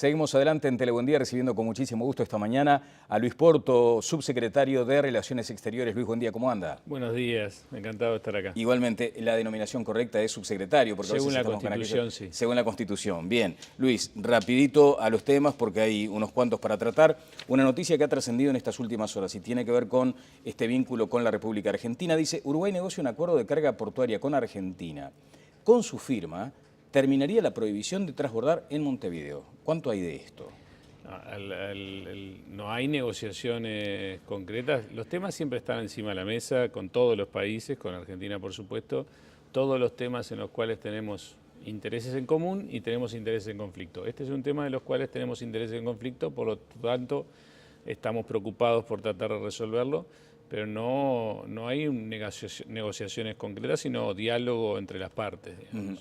Seguimos adelante en Telebuen Día, recibiendo con muchísimo gusto esta mañana a Luis Porto, subsecretario de Relaciones Exteriores. Luis, buen día, ¿cómo anda? Buenos días, encantado de estar acá. Igualmente, la denominación correcta es subsecretario, porque Según a veces la estamos Constitución, sí. Según la Constitución. Bien, Luis, rapidito a los temas, porque hay unos cuantos para tratar. Una noticia que ha trascendido en estas últimas horas y tiene que ver con este vínculo con la República Argentina. Dice, Uruguay negocia un acuerdo de carga portuaria con Argentina. Con su firma, terminaría la prohibición de transbordar en Montevideo. ¿Cuánto hay de esto? No hay negociaciones concretas. Los temas siempre están encima de la mesa con todos los países, con Argentina por supuesto, todos los temas en los cuales tenemos intereses en común y tenemos intereses en conflicto. Este es un tema de los cuales tenemos intereses en conflicto, por lo tanto estamos preocupados por tratar de resolverlo, pero no hay negociaciones concretas, sino diálogo entre las partes.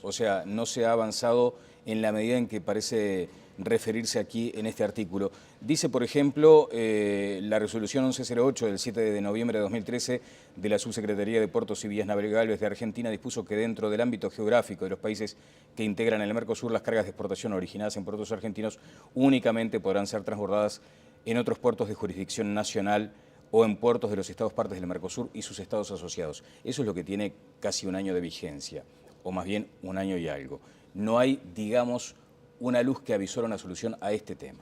O sea, no se ha avanzado en la medida en que parece referirse aquí en este artículo. Dice, por ejemplo, la resolución 1108 del 7 de noviembre de 2013 de la Subsecretaría de Puertos y Vías Navegables de Argentina dispuso que dentro del ámbito geográfico de los países que integran el Mercosur, las cargas de exportación originadas en puertos argentinos únicamente podrán ser transbordadas en otros puertos de jurisdicción nacional o en puertos de los estados partes del Mercosur y sus estados asociados. Eso es lo que tiene casi un año de vigencia, o más bien un año y algo. No hay, digamos, una luz que avisora una solución a este tema.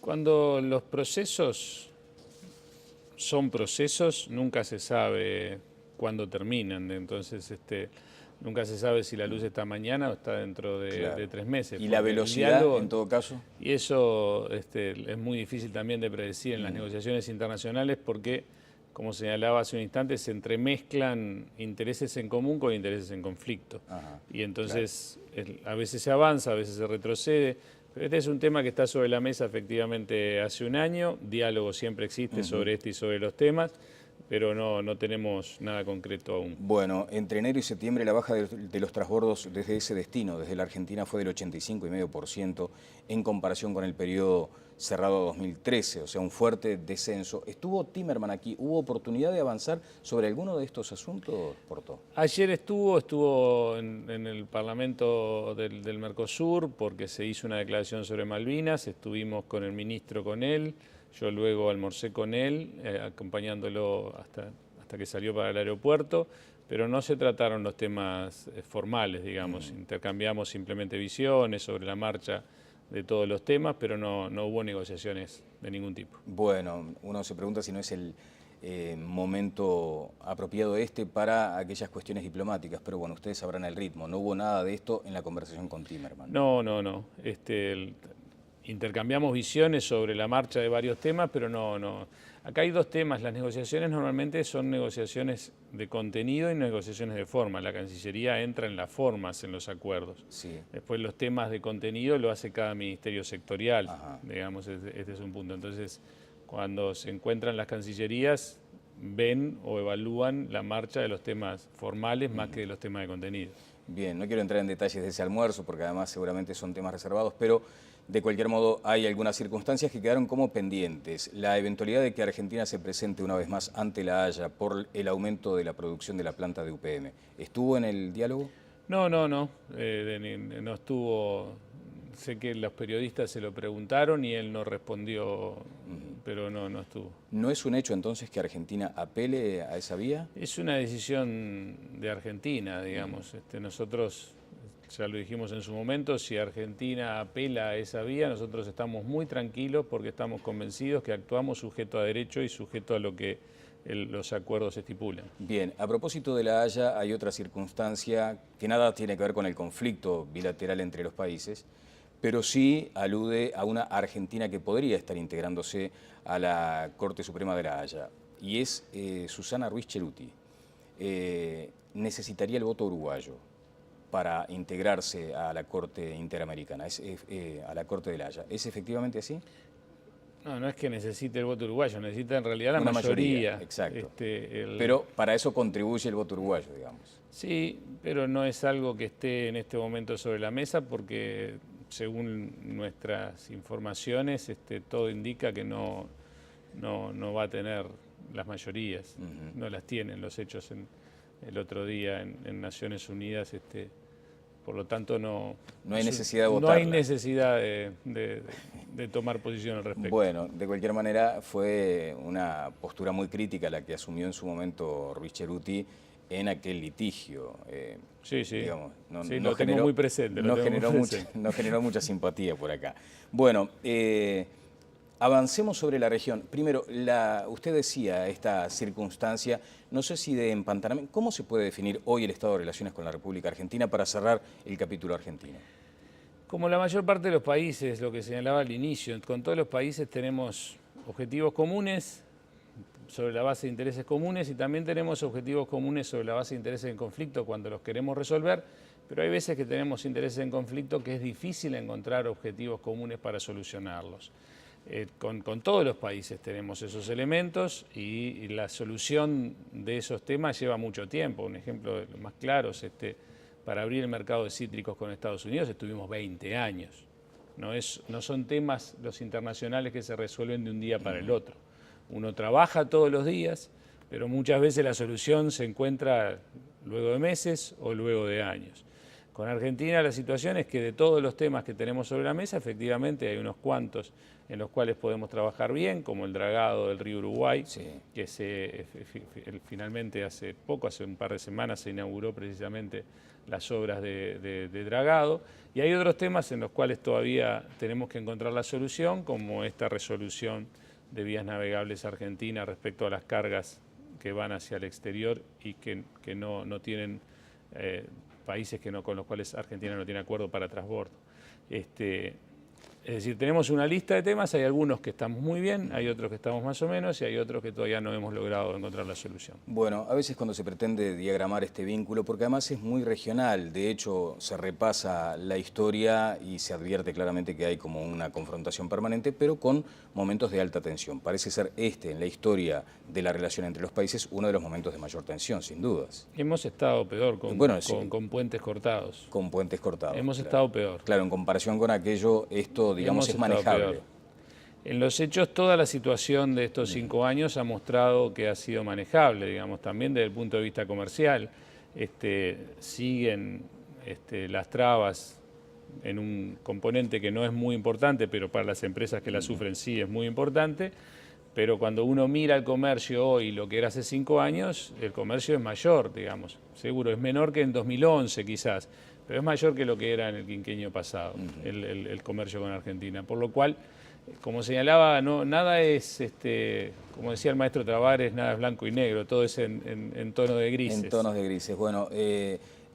Cuando los procesos son procesos, nunca se sabe cuándo terminan, entonces nunca se sabe si la luz está mañana o está dentro de 3 meses. ¿Y la velocidad, en todo caso? Y eso es muy difícil también de predecir en las negociaciones internacionales porque, como señalaba hace un instante, se entremezclan intereses en común con intereses en conflicto. Ajá, y entonces a veces se avanza, a veces se retrocede. Pero este es un tema que está sobre la mesa efectivamente hace un año. Diálogo siempre existe sobre este y sobre los temas, pero no tenemos nada concreto aún. Bueno, entre enero y septiembre la baja de los transbordos desde ese destino, desde la Argentina, fue del 85,5% en comparación con el periodo cerrado 2013, o sea, un fuerte descenso. ¿Estuvo Timerman aquí? ¿Hubo oportunidad de avanzar sobre alguno de estos asuntos, Porto? Ayer estuvo en el Parlamento del Mercosur porque se hizo una declaración sobre Malvinas, estuvimos con el ministro con él, yo luego almorcé con él, acompañándolo hasta que salió para el aeropuerto, pero no se trataron los temas formales, digamos, intercambiamos simplemente visiones sobre la marcha de todos los temas, pero no hubo negociaciones de ningún tipo. Bueno, uno se pregunta si no es el momento apropiado para aquellas cuestiones diplomáticas, pero bueno, ustedes sabrán el ritmo. No hubo nada de esto en la conversación con Timerman. No. Intercambiamos visiones sobre la marcha de varios temas, pero no. Acá hay dos temas. Las negociaciones normalmente son negociaciones de contenido y negociaciones de forma. La Cancillería entra en las formas, en los acuerdos. Sí. Después los temas de contenido lo hace cada ministerio sectorial. Ajá. Digamos, este es un punto. Entonces, cuando se encuentran las cancillerías, ven o evalúan la marcha de los temas formales más que de los temas de contenido. Bien, no quiero entrar en detalles de ese almuerzo porque además seguramente son temas reservados, pero de cualquier modo hay algunas circunstancias que quedaron como pendientes. La eventualidad de que Argentina se presente una vez más ante la Haya por el aumento de la producción de la planta de UPM, ¿estuvo en el diálogo? No estuvo. Sé que los periodistas se lo preguntaron y él no respondió, pero no estuvo. ¿No es un hecho entonces que Argentina apele a esa vía? Es una decisión de Argentina, digamos. Nosotros, ya lo dijimos en su momento, si Argentina apela a esa vía, nosotros estamos muy tranquilos porque estamos convencidos que actuamos sujeto a derecho y sujeto a lo que los acuerdos estipulan. Bien, a propósito de la Haya, hay otra circunstancia que nada tiene que ver con el conflicto bilateral entre los países, pero sí alude a una Argentina que podría estar integrándose a la Corte Suprema de la Haya, y es Susana Ruiz Ceruti. Necesitaría el voto uruguayo para integrarse a la Corte Interamericana, a la Corte de la Haya. ¿Es efectivamente así? No es que necesite el voto uruguayo, necesita en realidad la Una mayoría. Exacto. Pero para eso contribuye el voto uruguayo, digamos. Sí, pero no es algo que esté en este momento sobre la mesa porque, según nuestras informaciones, todo indica que no va a tener las mayorías. No las tienen. Los hechos el otro día en Naciones Unidas Por lo tanto, no hay necesidad de no votarla. hay necesidad de tomar posición al respecto. Bueno, de cualquier manera fue una postura muy crítica la que asumió en su momento Ruiz Ceruti en aquel litigio. Sí, sí. Digamos, Sí, lo tengo muy presente. No generó mucha simpatía por acá. Bueno, avancemos sobre la región. Primero, usted decía esta circunstancia, no sé si de empantanamiento. ¿Cómo se puede definir hoy el estado de relaciones con la República Argentina para cerrar el capítulo argentino? Como la mayor parte de los países, lo que señalaba al inicio, con todos los países tenemos objetivos comunes sobre la base de intereses comunes y también tenemos objetivos comunes sobre la base de intereses en conflicto cuando los queremos resolver, pero hay veces que tenemos intereses en conflicto que es difícil encontrar objetivos comunes para solucionarlos. Con todos los países tenemos esos elementos y la solución de esos temas lleva mucho tiempo. Un ejemplo de los más claros, para abrir el mercado de cítricos con Estados Unidos estuvimos 20 años. No son temas los internacionales que se resuelven de un día para el otro. Uno trabaja todos los días, pero muchas veces la solución se encuentra luego de meses o luego de años. Con Argentina la situación es que de todos los temas que tenemos sobre la mesa, efectivamente hay unos cuantos en los cuales podemos trabajar bien, como el dragado del río Uruguay, sí, que finalmente hace un par de semanas, se inauguró precisamente las obras de dragado. Y hay otros temas en los cuales todavía tenemos que encontrar la solución, como esta resolución de vías navegables argentinas respecto a las cargas que van hacia el exterior y que no tienen países con los cuales Argentina no tiene acuerdo para transbordo. Es decir, tenemos una lista de temas, hay algunos que estamos muy bien, hay otros que estamos más o menos y hay otros que todavía no hemos logrado encontrar la solución. Bueno, a veces cuando se pretende diagramar este vínculo, porque además es muy regional, de hecho se repasa la historia y se advierte claramente que hay como una confrontación permanente, pero con momentos de alta tensión. Parece ser en la historia de la relación entre los países, uno de los momentos de mayor tensión, sin dudas. Hemos estado peor con puentes cortados. Con puentes cortados. Hemos estado peor. Claro, en comparación con aquello, esto, digamos, es manejable. Peor. En los hechos, toda la situación de estos 5 años ha mostrado que ha sido manejable, digamos, también desde el punto de vista comercial. Siguen las trabas en un componente que no es muy importante, pero para las empresas que la sufren sí es muy importante. Pero cuando uno mira el comercio hoy, lo que era hace 5 años, el comercio es mayor, digamos. Seguro, es menor que en 2011 quizás, pero es mayor que lo que era en el quinquenio pasado, el comercio con Argentina. Por lo cual, como señalaba, nada es, como decía el maestro Tavares, nada es blanco y negro, todo es en tono de grises. En tonos de grises. Bueno,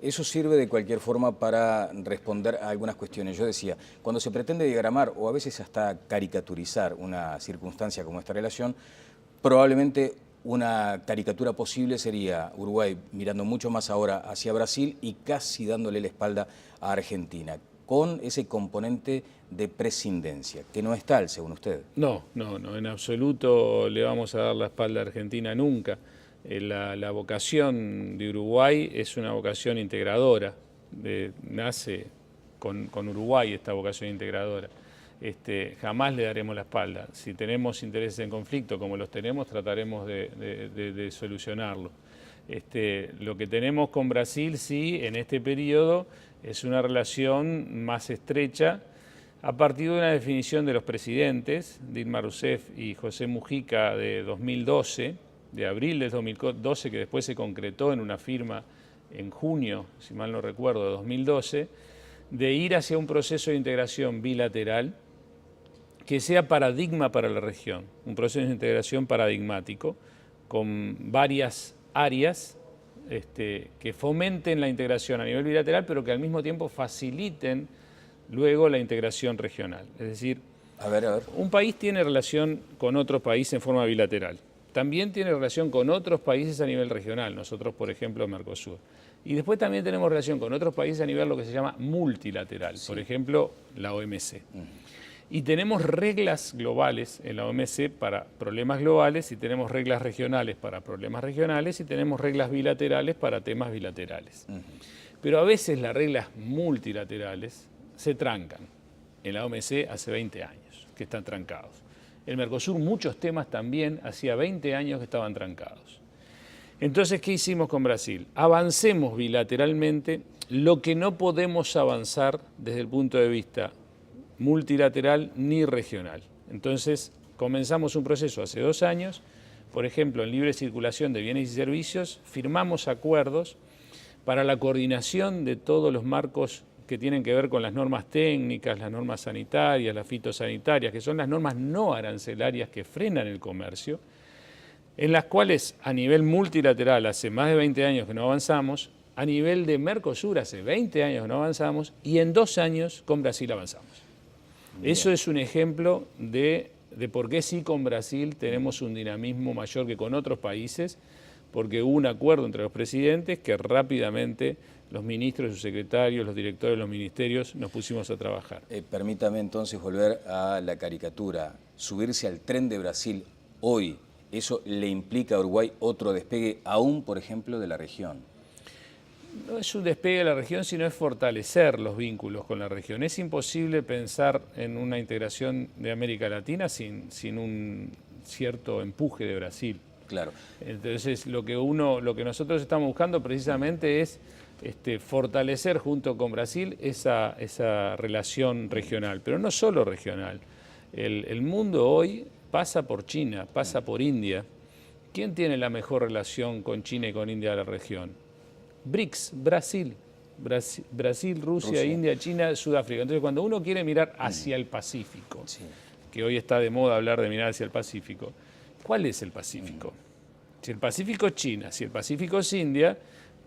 eso sirve de cualquier forma para responder a algunas cuestiones. Yo decía, cuando se pretende diagramar o a veces hasta caricaturizar una circunstancia como esta relación, probablemente una caricatura posible sería Uruguay mirando mucho más ahora hacia Brasil y casi dándole la espalda a Argentina, con ese componente de prescindencia, que no es tal, según usted. No, en absoluto le vamos a dar la espalda a Argentina nunca. La vocación de Uruguay es una vocación integradora, nace con Uruguay esta vocación integradora. Jamás le daremos la espalda. Si tenemos intereses en conflicto, como los tenemos, trataremos de solucionarlo. Lo que tenemos con Brasil, sí, en este periodo, es una relación más estrecha a partir de una definición de los presidentes, Dilma Rousseff y José Mujica, de 2012, de abril de 2012, que después se concretó en una firma en junio, si mal no recuerdo, de 2012, de ir hacia un proceso de integración bilateral que sea paradigma para la región, un proceso de integración paradigmático con varias áreas que fomenten la integración a nivel bilateral, pero que al mismo tiempo faciliten luego la integración regional. Es decir, un país tiene relación con otro país en forma bilateral. También tiene relación con otros países a nivel regional, nosotros, por ejemplo, Mercosur. Y después también tenemos relación con otros países a nivel lo que se llama multilateral, sí, por ejemplo, la OMC. Y tenemos reglas globales en la OMC para problemas globales y tenemos reglas regionales para problemas regionales y tenemos reglas bilaterales para temas bilaterales. Pero a veces las reglas multilaterales se trancan. En la OMC hace 20 años que están trancados. En Mercosur muchos temas también hacía 20 años que estaban trancados. Entonces, ¿qué hicimos con Brasil? Avancemos bilateralmente. lo que no podemos avanzar desde el punto de vista multilateral ni regional. Entonces, comenzamos un proceso hace 2 años, por ejemplo, en libre circulación de bienes y servicios, firmamos acuerdos para la coordinación de todos los marcos que tienen que ver con las normas técnicas, las normas sanitarias, las fitosanitarias, que son las normas no arancelarias que frenan el comercio, en las cuales a nivel multilateral hace más de 20 años que no avanzamos, a nivel de Mercosur hace 20 años que no avanzamos y en 2 años con Brasil avanzamos. Bien. Eso es un ejemplo de por qué sí con Brasil tenemos un dinamismo mayor que con otros países, porque hubo un acuerdo entre los presidentes que rápidamente los ministros, sus secretarios, los directores de los ministerios nos pusimos a trabajar. Permítame entonces volver a la caricatura. Subirse al tren de Brasil hoy, ¿eso le implica a Uruguay otro despegue aún, por ejemplo, de la región? No es un despegue de la región, sino es fortalecer los vínculos con la región. Es imposible pensar en una integración de América Latina sin un cierto empuje de Brasil. Claro. Entonces, lo que nosotros estamos buscando precisamente es fortalecer junto con Brasil esa relación regional, pero no solo regional. El mundo hoy pasa por China, pasa por India. ¿Quién tiene la mejor relación con China y con India de la región? BRICS, Brasil, Rusia, India, China, Sudáfrica. Entonces, cuando uno quiere mirar hacia el Pacífico, sí, que hoy está de moda hablar de mirar hacia el Pacífico, ¿cuál es el Pacífico? Si el Pacífico es China, si el Pacífico es India,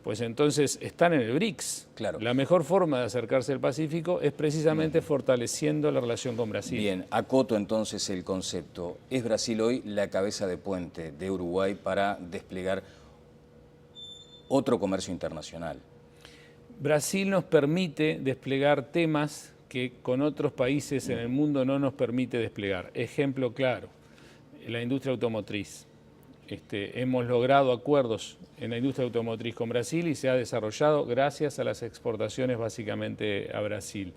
pues entonces están en el BRICS. Claro. La mejor forma de acercarse al Pacífico es precisamente fortaleciendo la relación con Brasil. Bien, acoto entonces el concepto. ¿Es Brasil hoy la cabeza de puente de Uruguay para desplegar otro comercio internacional? Brasil nos permite desplegar temas que con otros países en el mundo no nos permite desplegar. Ejemplo claro, la industria automotriz. Hemos logrado acuerdos en la industria automotriz con Brasil y se ha desarrollado gracias a las exportaciones básicamente a Brasil.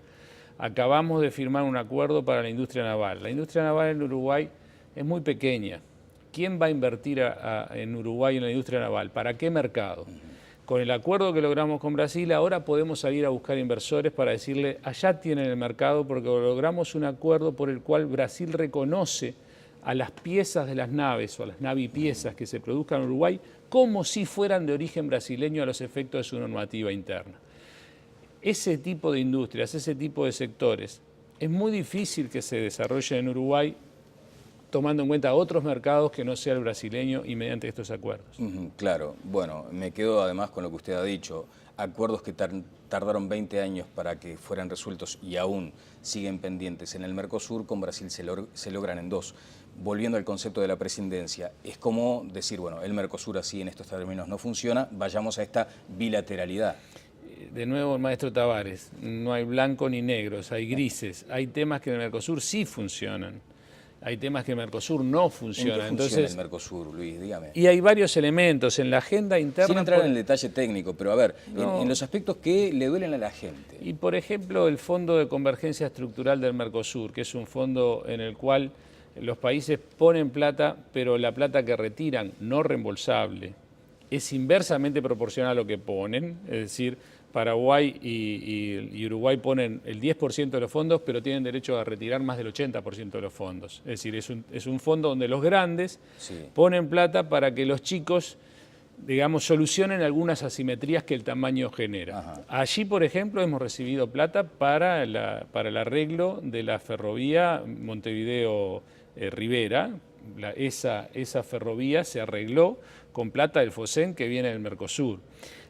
Acabamos de firmar un acuerdo para la industria naval. La industria naval en Uruguay es muy pequeña. ¿Quién va a invertir en Uruguay en la industria naval? ¿Para qué mercado? Con el acuerdo que logramos con Brasil, ahora podemos salir a buscar inversores para decirle, allá tienen el mercado, porque logramos un acuerdo por el cual Brasil reconoce a las piezas de las naves o a las navipiezas que se produzcan en Uruguay como si fueran de origen brasileño a los efectos de su normativa interna. Ese tipo de industrias, ese tipo de sectores, es muy difícil que se desarrollen en Uruguay tomando en cuenta otros mercados que no sea el brasileño y mediante estos acuerdos. Claro, bueno, me quedo además con lo que usted ha dicho, acuerdos que tardaron 20 años para que fueran resueltos y aún siguen pendientes en el Mercosur, con Brasil se logran en 2. Volviendo al concepto de la presidencia, es como decir, bueno, el Mercosur así en estos términos no funciona, vayamos a esta bilateralidad. De nuevo, el maestro Tavares, no hay blanco ni negros, hay grises, hay temas que en el Mercosur sí funcionan. Hay temas que en Mercosur no funcionan. ¿En qué funciona el Mercosur, Luis? Dígame. Y hay varios elementos en la agenda interna. Sin entrar en el detalle técnico, pero a ver, en los aspectos que le duelen a la gente. Y por ejemplo, el Fondo de Convergencia Estructural del Mercosur, que es un fondo en el cual los países ponen plata, pero la plata que retiran, no reembolsable, es inversamente proporcional a lo que ponen, es decir, Paraguay y Uruguay ponen el 10% de los fondos, pero tienen derecho a retirar más del 80% de los fondos. Es decir, es un fondo donde los grandes ponen plata para que los chicos, digamos, solucionen algunas asimetrías que el tamaño genera. Ajá. Allí, por ejemplo, hemos recibido plata para el arreglo de la ferrovía Montevideo-Rivera. Esa ferrovía se arregló con plata del FOSEN que viene del Mercosur.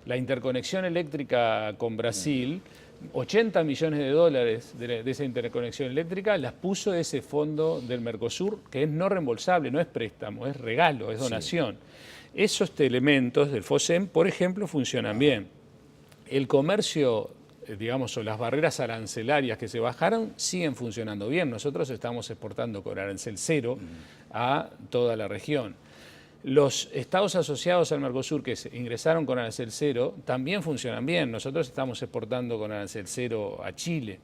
La interconexión eléctrica con Brasil, 80 millones de dólares de esa interconexión eléctrica las puso ese fondo del Mercosur, que es no reembolsable, no es préstamo, es regalo, es donación. Sí. Esos elementos del FOSEM, por ejemplo, funcionan bien. El comercio, digamos, o las barreras arancelarias que se bajaron siguen funcionando bien. Nosotros estamos exportando con arancel cero a toda la región. Los estados asociados al Mercosur que ingresaron con arancel cero también funcionan bien. Nosotros estamos exportando con arancel cero a Chile.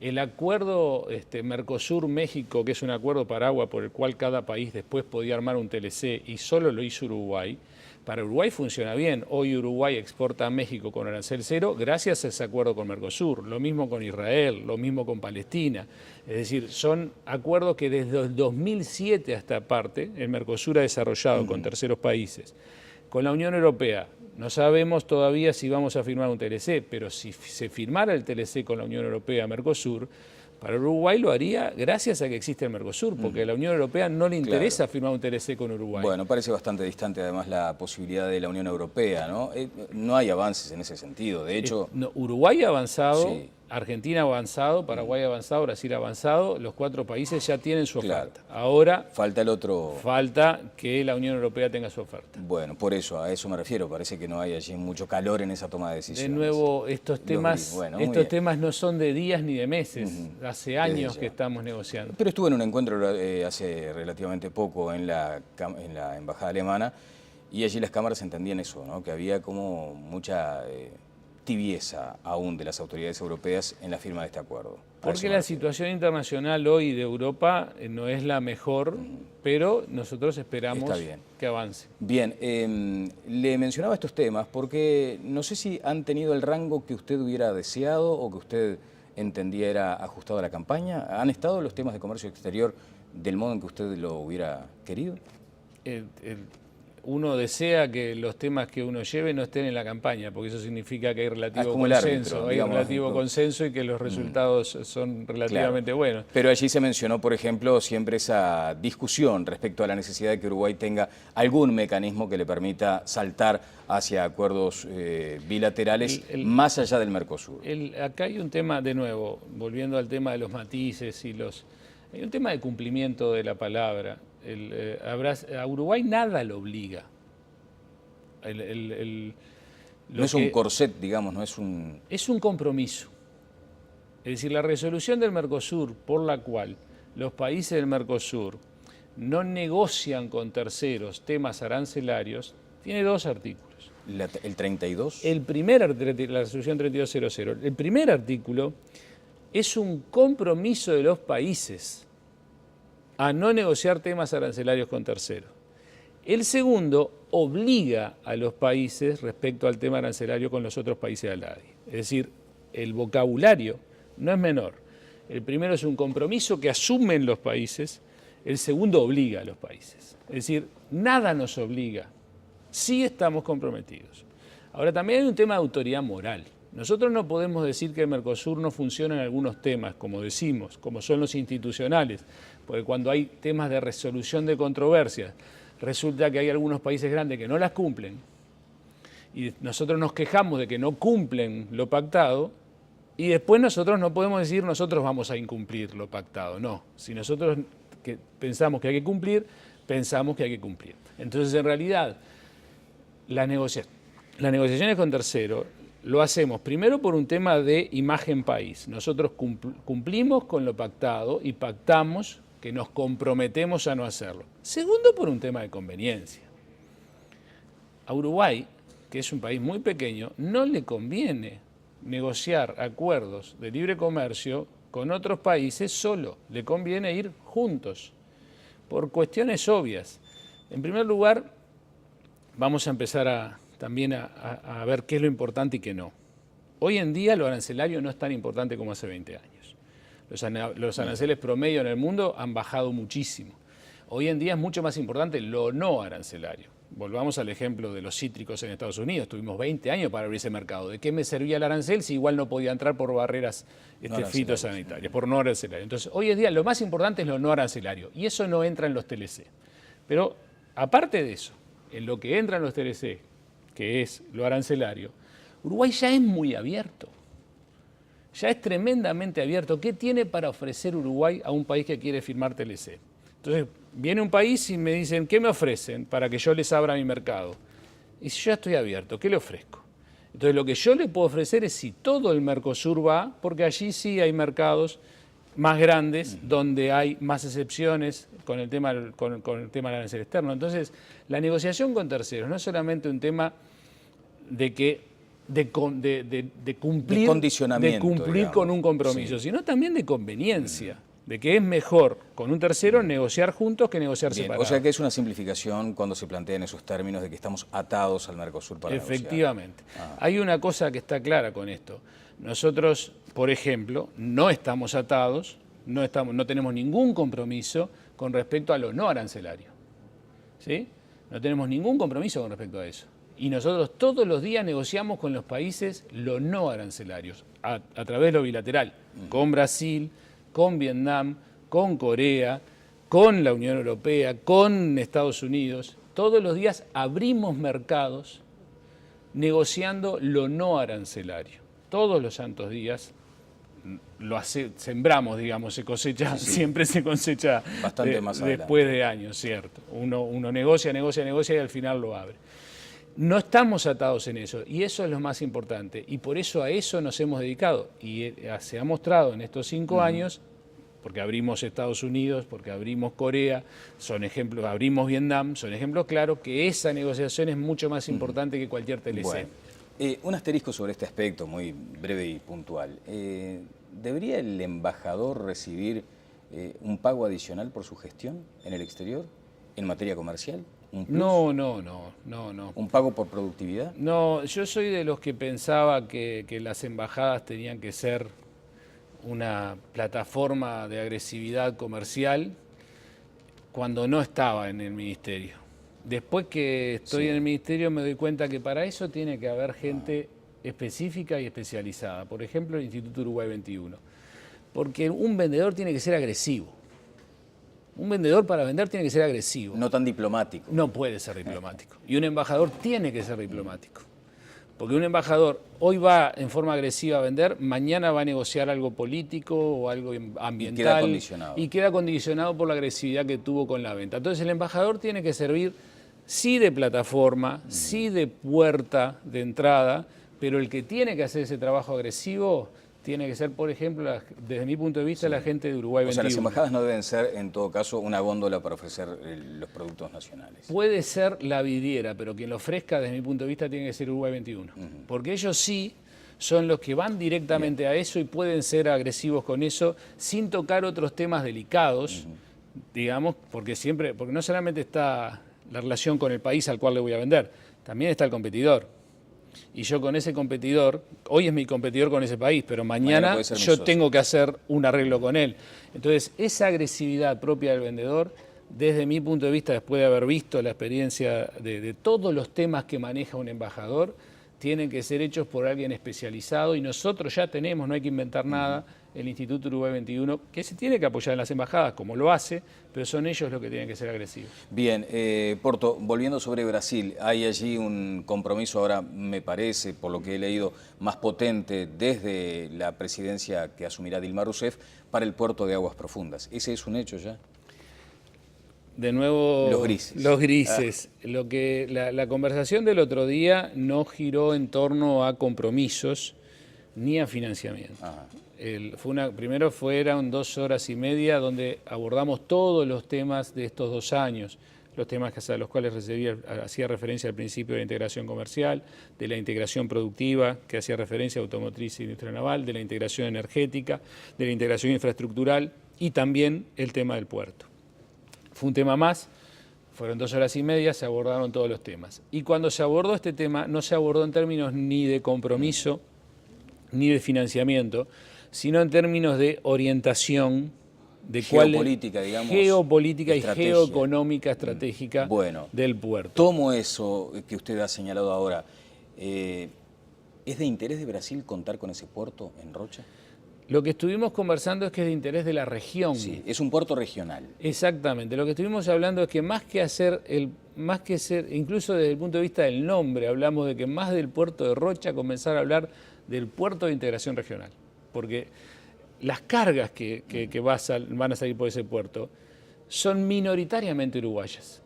El acuerdo Mercosur-México, que es un acuerdo paraguas por el cual cada país después podía armar un TLC y solo lo hizo Uruguay, Para Uruguay funciona bien. Hoy Uruguay exporta a México con arancel cero gracias a ese acuerdo con Mercosur. Lo mismo con Israel, lo mismo con Palestina. Es decir, son acuerdos que desde el 2007 hasta parte el Mercosur ha desarrollado con terceros países. Con la Unión Europea no sabemos todavía si vamos a firmar un TLC, pero si se firmara el TLC con la Unión Europea-Mercosur, para Uruguay lo haría gracias a que existe el Mercosur, porque a la Unión Europea no le interesa firmar un TLC con Uruguay. Bueno, parece bastante distante además la posibilidad de la Unión Europea, ¿no? No hay avances en ese sentido, de hecho... No, Uruguay ha avanzado, Sí. Argentina ha avanzado, Paraguay ha avanzado, Brasil ha avanzado, los 4 países ya tienen su oferta. Claro. Ahora Falta el otro... falta que la Unión Europea tenga su oferta. Bueno, por eso, a eso me refiero, parece que no hay allí mucho calor en esa toma de De decisiones. nuevo, estos temas, Bueno, muy estos bien. temas no son de días ni de meses, hace años ya. que estamos negociando. Pero estuve en un encuentro hace relativamente poco en la embajada alemana y allí las cámaras entendían eso, ¿no? Que había como mucha tibieza aún de las autoridades europeas en la firma de este acuerdo. Porque la situación internacional hoy de Europa no es la mejor, pero nosotros esperamos Está bien. que avance. Bien, le mencionaba estos temas porque no sé si han tenido el rango que usted hubiera deseado o que usted entendía era ajustado a la campaña. ¿Han estado los temas de comercio exterior del modo en que usted lo hubiera querido? Uno desea que los temas que uno lleve no estén en la campaña, porque eso significa que hay relativo como el consenso, árbitro, hay digamos, relativo consenso y que los resultados son relativamente buenos. Pero allí se mencionó, por ejemplo, siempre esa discusión respecto a la necesidad de que Uruguay tenga algún mecanismo que le permita saltar hacia acuerdos bilaterales más allá del Mercosur. Acá hay un tema, de nuevo, volviendo al tema de los matices hay un tema de cumplimiento de la palabra. A Uruguay nada lo obliga. No es un corset, digamos, no es un... Es un compromiso. Es decir, la resolución del Mercosur por la cual los países del Mercosur no negocian con terceros temas arancelarios tiene 2 artículos. ¿El 32? La resolución 3200. El primer artículo es un compromiso de los países a no negociar temas arancelarios con terceros. El segundo obliga a los países respecto al tema arancelario con los otros países al lado. Es decir, el vocabulario no es menor. El primero es un compromiso que asumen los países, el segundo obliga a los países. Es decir, nada nos obliga, sí estamos comprometidos. Ahora, también hay un tema de autoridad moral. Nosotros no podemos decir que el Mercosur no funciona en algunos temas, como decimos, como son los institucionales, porque cuando hay temas de resolución de controversias, resulta que hay algunos países grandes que no las cumplen, y nosotros nos quejamos de que no cumplen lo pactado, y después nosotros no podemos decir nosotros vamos a incumplir lo pactado. No, si nosotros pensamos que hay que cumplir, pensamos que hay que cumplir. Entonces, en realidad, las negociaciones con terceros lo hacemos primero por un tema de imagen país. Nosotros cumplimos con lo pactado y pactamos que nos comprometemos a no hacerlo. Segundo, por un tema de conveniencia. A Uruguay, que es un país muy pequeño, no le conviene negociar acuerdos de libre comercio con otros países solo. Le conviene ir juntos, por cuestiones obvias. En primer lugar, vamos a empezar también a ver qué es lo importante y qué no. Hoy en día lo arancelario no es tan importante como hace 20 años. Los aranceles promedio en el mundo han bajado muchísimo. Hoy en día es mucho más importante lo no arancelario. Volvamos al ejemplo de los cítricos en Estados Unidos. Tuvimos 20 años para abrir ese mercado. ¿De qué me servía el arancel si igual no podía entrar por barreras fitosanitarias, por no arancelario? Entonces, hoy en día lo más importante es lo no arancelario. Y eso no entra en los TLC. Pero, aparte de eso, en lo que entra en los TLC, que es lo arancelario, Uruguay ya es muy abierto. Ya es tremendamente abierto. ¿Qué tiene para ofrecer Uruguay a un país que quiere firmar TLC? Entonces, viene un país y me dicen, ¿qué me ofrecen para que yo les abra mi mercado? Y si yo ya estoy abierto, ¿qué le ofrezco? Entonces, lo que yo le puedo ofrecer es si todo el Mercosur va, porque allí sí hay mercados más grandes, donde hay más excepciones con el tema del arancel externo. Entonces, la negociación con terceros no es solamente un tema de cumplir condicionamiento, con un compromiso, sí, sino también de conveniencia. de que es mejor con un tercero negociar juntos que negociar Bien, separados. o sea que es una simplificación cuando se plantean esos términos de que estamos atados al Mercosur para negociar. Efectivamente. Hay una cosa que está clara con esto. Nosotros, por ejemplo, no estamos atados, no tenemos ningún compromiso con respecto a lo no arancelario. ¿Sí? No tenemos ningún compromiso con respecto a eso. Y nosotros todos los días negociamos con los países lo no arancelarios, a través de lo bilateral, con Brasil, con Vietnam, con Corea, con la Unión Europea, con Estados Unidos. Todos los días abrimos mercados negociando lo no arancelario. Todos los santos días sembramos, digamos, se cosecha, sí. Siempre se cosecha bastante más después de años, ¿cierto? Uno negocia y al final lo abre. No estamos atados en eso, y eso es lo más importante, y por eso a eso nos hemos dedicado, y se ha mostrado en estos 5 años, porque abrimos Estados Unidos, porque abrimos Corea, son ejemplos, abrimos Vietnam, son ejemplos claros que esa negociación es mucho más importante que cualquier TLC. Bueno, un asterisco sobre este aspecto, muy breve y puntual. ¿Debería el embajador recibir un pago adicional por su gestión en el exterior, en materia comercial? ¿Un plus? No. ¿Un pago por productividad? No, yo soy de los que pensaba que las embajadas tenían que ser una plataforma de agresividad comercial cuando no estaba en el ministerio. Después que estoy en el ministerio me doy cuenta que para eso tiene que haber gente específica y especializada. Por ejemplo, el Instituto Uruguay 21. Porque un vendedor tiene que ser agresivo. Un vendedor para vender tiene que ser agresivo. No tan diplomático. No puede ser diplomático. Y un embajador tiene que ser diplomático. Porque un embajador hoy va en forma agresiva a vender, mañana va a negociar algo político o algo ambiental. Y queda condicionado. Y queda condicionado por la agresividad que tuvo con la venta. Entonces el embajador tiene que servir sí de plataforma, sí de puerta de entrada, pero el que tiene que hacer ese trabajo agresivo tiene que ser, por ejemplo, desde mi punto de vista, la gente de Uruguay 21. O sea, las embajadas no deben ser, en todo caso, una góndola para ofrecer los productos nacionales. Puede ser la vidriera, pero quien lo ofrezca, desde mi punto de vista, tiene que ser Uruguay 21. Porque ellos sí son los que van directamente a eso y pueden ser agresivos con eso, sin tocar otros temas delicados, digamos, porque no solamente está la relación con el país al cual le voy a vender, también está el competidor. Y yo con ese competidor, hoy es mi competidor con ese país, pero mañana yo tengo que hacer un arreglo con él. Entonces, esa agresividad propia del vendedor, desde mi punto de vista, después de haber visto la experiencia de todos los temas que maneja un embajador, tienen que ser hechos por alguien especializado y nosotros ya tenemos, no hay que inventar nada, el Instituto Uruguay 21, que se tiene que apoyar en las embajadas, como lo hace, pero son ellos los que tienen que ser agresivos. Bien, Porto, volviendo sobre Brasil, hay allí un compromiso ahora, me parece, por lo que he leído, más potente desde la presidencia que asumirá Dilma Rousseff para el puerto de Aguas Profundas. ¿Ese es un hecho ya? De nuevo, los grises. Los grises. La conversación del otro día no giró en torno a compromisos ni a financiamiento. Primero fueron 2 horas y media donde abordamos todos los temas de estos 2 años, los temas a los cuales hacía referencia al principio de la integración comercial, de la integración productiva, que hacía referencia a automotriz e industria naval, de la integración energética, de la integración infraestructural y también el tema del puerto. Fue un tema más, fueron 2 horas y media, se abordaron todos los temas. Y cuando se abordó este tema, no se abordó en términos ni de compromiso, ni de financiamiento, sino en términos de orientación, de geopolítica, digamos, geopolítica y geoeconómica estratégica del puerto. Tomo eso que usted ha señalado ahora. ¿Es de interés de Brasil contar con ese puerto en Rocha? Lo que estuvimos conversando es que es de interés de la región. Sí, es un puerto regional. Exactamente. Lo que estuvimos hablando es que más que ser, incluso desde el punto de vista del nombre, hablamos de que más del puerto de Rocha comenzar a hablar del puerto de integración regional. Porque las cargas que van a salir por ese puerto son minoritariamente uruguayas.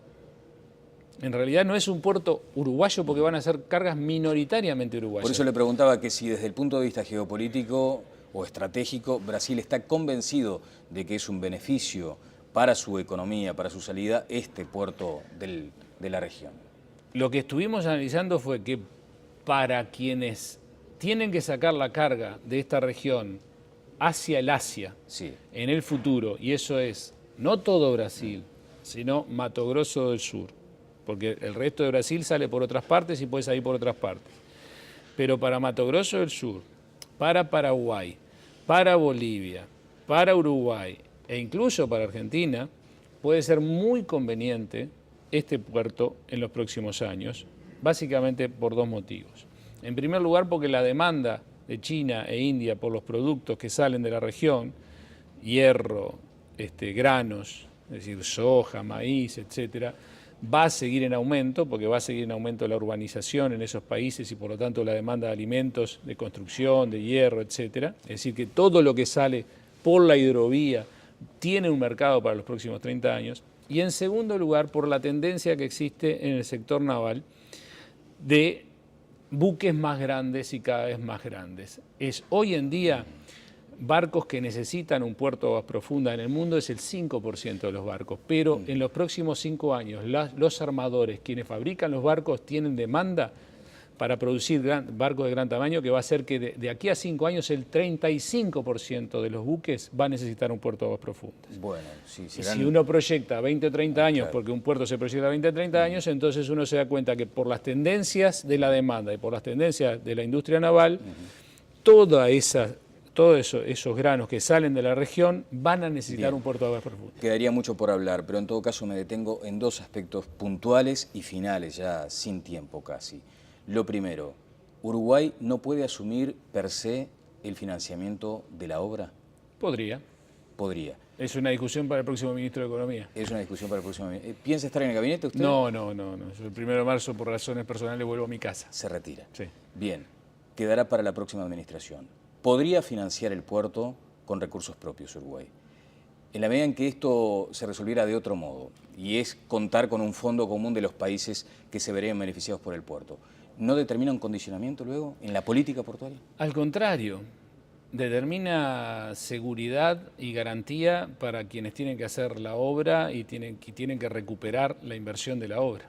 En realidad no es un puerto uruguayo porque van a ser cargas minoritariamente uruguayas. Por eso le preguntaba que si desde el punto de vista geopolítico o estratégico, Brasil está convencido de que es un beneficio para su economía, para su salida, este puerto de la región. Lo que estuvimos analizando fue que para quienes tienen que sacar la carga de esta región hacia el Asia Sí. en el futuro, y eso es no todo Brasil, sino Mato Grosso del Sur, porque el resto de Brasil sale por otras partes y puede salir por otras partes. Pero para Mato Grosso del Sur, para Paraguay, para Bolivia, para Uruguay e incluso para Argentina, puede ser muy conveniente este puerto en los próximos años, básicamente por dos motivos. En primer lugar, porque la demanda de China e India por los productos que salen de la región, hierro, granos, es decir, soja, maíz, etcétera, va a seguir en aumento, porque va a seguir en aumento la urbanización en esos países y por lo tanto la demanda de alimentos, de construcción, de hierro, etcétera. Es decir, que todo lo que sale por la hidrovía tiene un mercado para los próximos 30 años. Y en segundo lugar, por la tendencia que existe en el sector naval de buques más grandes y cada vez más grandes. Hoy en día, barcos que necesitan un puerto de aguas profundas en el mundo es el 5% de los barcos, pero en los próximos 5 años los armadores, quienes fabrican los barcos, tienen demanda para producir barcos de gran tamaño, que va a hacer que de aquí a 5 años el 35% de los buques va a necesitar un puerto de aguas profundas. Bueno, sí, Y serán... si uno proyecta 20 o 30 años, claro, porque un puerto se proyecta 20 o 30 años, entonces uno se da cuenta que por las tendencias de la demanda y por las tendencias de la industria naval, todos esos granos que salen de la región van a necesitar bien, un puerto de aguas profundas. Quedaría mucho por hablar, pero en todo caso me detengo en dos aspectos puntuales y finales, ya sin tiempo casi. Lo primero, ¿Uruguay no puede asumir per se el financiamiento de la obra? Podría. Podría. Es una discusión para el próximo ministro de Economía. Es una discusión para el próximo... ¿Piensa estar en el gabinete usted? No. Yo el 1 de marzo, por razones personales, vuelvo a mi casa. Se retira. Sí. Bien, quedará para la próxima administración. ¿Podría financiar el puerto con recursos propios Uruguay? En la medida en que esto se resolviera de otro modo, y es contar con un fondo común de los países que se verían beneficiados por el puerto, ¿no determina un condicionamiento luego en la política portuaria? Al contrario, determina seguridad y garantía para quienes tienen que hacer la obra y tienen que recuperar la inversión de la obra.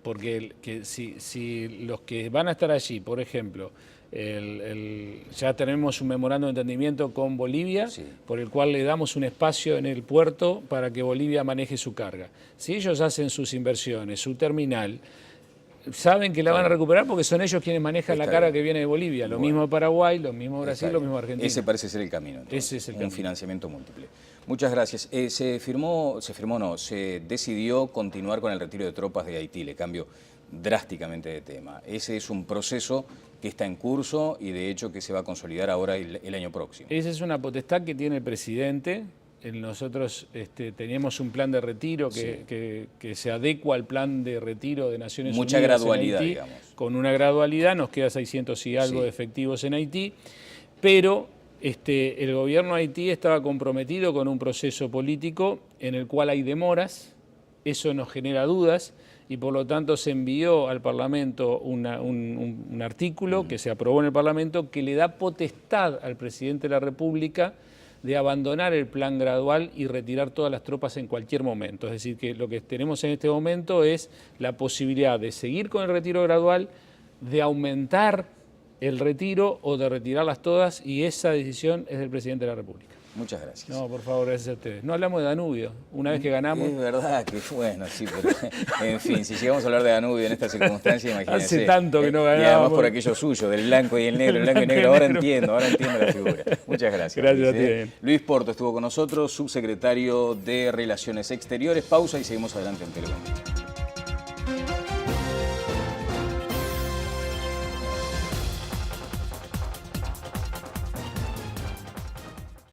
Porque si los que van a estar allí, por ejemplo, ya tenemos un memorándum de entendimiento con Bolivia, Sí. por el cual le damos un espacio en el puerto para que Bolivia maneje su carga. Si ellos hacen sus inversiones, su terminal, saben que la van a recuperar porque son ellos quienes manejan la carga que viene de Bolivia. Lo mismo Paraguay, lo mismo Brasil, lo mismo Argentina. Ese parece ser el camino, entonces, Ese es el un camino. financiamiento múltiple. Muchas gracias. Se decidió continuar con el retiro de tropas de Haití, le cambio drásticamente de tema. Ese es un proceso que está en curso y de hecho que se va a consolidar ahora el año próximo. Esa es una potestad que tiene el presidente. Nosotros teníamos un plan de retiro que se adecua al plan de retiro de Naciones Unidas. Mucha gradualidad, en Haití, digamos. con una gradualidad, nos queda 600 y algo Sí. de efectivos en Haití, pero el gobierno de Haití estaba comprometido con un proceso político en el cual hay demoras, eso nos genera dudas, y por lo tanto se envió al Parlamento un artículo que se aprobó en el Parlamento que le da potestad al presidente de la República de abandonar el plan gradual y retirar todas las tropas en cualquier momento. Es decir, que lo que tenemos en este momento es la posibilidad de seguir con el retiro gradual, de aumentar el retiro o de retirarlas todas, y esa decisión es del presidente de la República. Muchas gracias. No, por favor, gracias a ustedes. No hablamos de Danubio, una vez que ganamos. Es verdad que, bueno, sí, pero en fin, si llegamos a hablar de Danubio en esta circunstancia, imagínense. Hace tanto que no ganábamos. Y además por aquello suyo, del blanco y el negro, el blanco y el negro. Ahora entiendo la figura. Muchas gracias. Gracias a Luis, ti. Luis Porto estuvo con nosotros, subsecretario de Relaciones Exteriores. Pausa y seguimos adelante en Telecom.